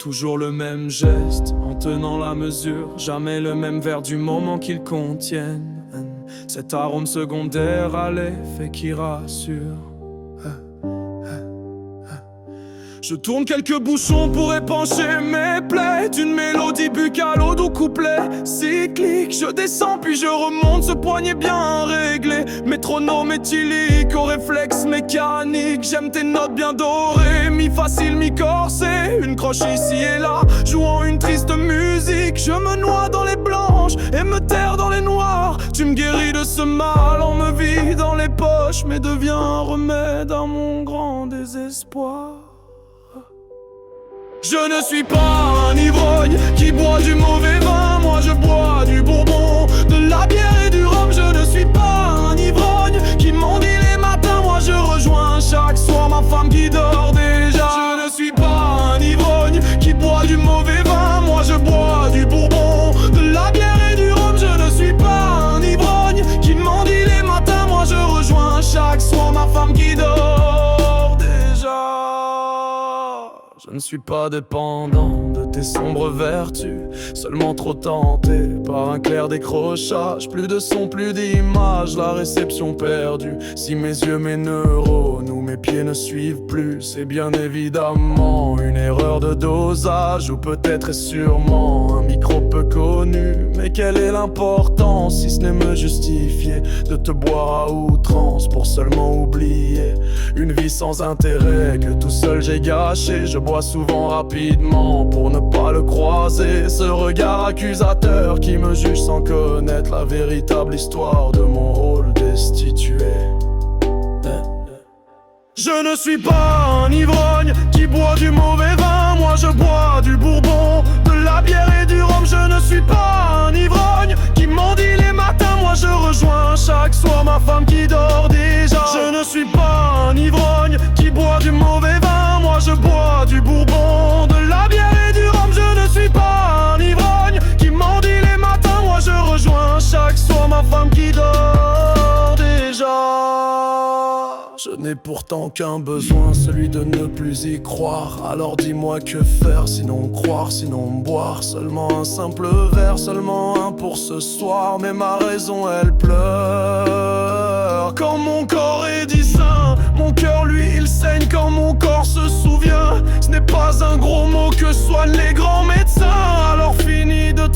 toujours le même geste, en tenant la mesure, jamais le même verre du moment qu'ils contiennent. Cet arôme secondaire à l'effet qui rassure. Je tourne quelques bouchons pour épancher mes plaies, d'une mélodie buccale au doux couplet cyclique. Je descends puis je remonte, ce poignet bien réglé, métronome éthylique au réflexe mécanique. J'aime tes notes bien dorées, mi facile, mi corsé, une croche ici et là, jouant une triste musique. Je me noie dans les blanches et me terre dans les noirs. Tu me guéris de ce mal, on me vide dans les poches, mais devient un remède à mon grand désespoir. Je ne suis pas un ivrogne qui boit du mauvais vin, moi je bois du bourbon, de la bière et du rhum. Je ne suis pas un ivrogne qui mendie les matins, moi je rejoins chaque soir ma femme qui dort déjà. Je ne suis pas un ivrogne qui boit du mauvais vin, moi je bois du bourbon, de la bière et du rhum. Je ne suis pas un ivrogne qui mendie les matins, moi je rejoins chaque soir ma femme qui dort déjà. Je ne suis pas dépendant de tes sombres vertus, seulement trop tenté par un clair décrochage. Plus de son, plus d'image, la réception perdue. Si mes yeux, mes neurones ou mes pieds ne suivent plus, c'est bien évidemment une erreur de dosage, ou peut-être et sûrement un micro peu connu. Mais quelle est l'importance si ce n'est me justifier de te boire à outrance pour seulement oublier une vie sans intérêt que tout seul j'ai gâché. Je bois souvent rapidement pour ne pas le croiser, ce regard accusateur qui me juge sans connaître la véritable histoire de mon rôle destitué. Je ne suis pas un ivrogne qui boit du mauvais vin, moi je bois du bourbon, de la bière et du rhum. Je ne suis pas un ivrogne qui mendie les matins, moi je rejoins chaque soir ma femme qui dort déjà. Je ne suis pas un ivrogne qui boit du mauvais vin, moi je bois du bourbon, de la bière et du rhum. Je ne suis pas un ivrogne qui mendie les matins, moi je rejoins chaque soir ma femme qui dort déjà. Je n'ai pourtant qu'un besoin, celui de ne plus y croire. Alors dis-moi que faire, sinon croire, sinon boire. Seulement un simple verre, seulement un pour ce soir. Mais ma raison elle pleure quand mon corps est dit sain. Mon cœur lui il saigne quand mon corps se souvient. Ce n'est pas un gros mot que soignent les grands médecins. Alors fini de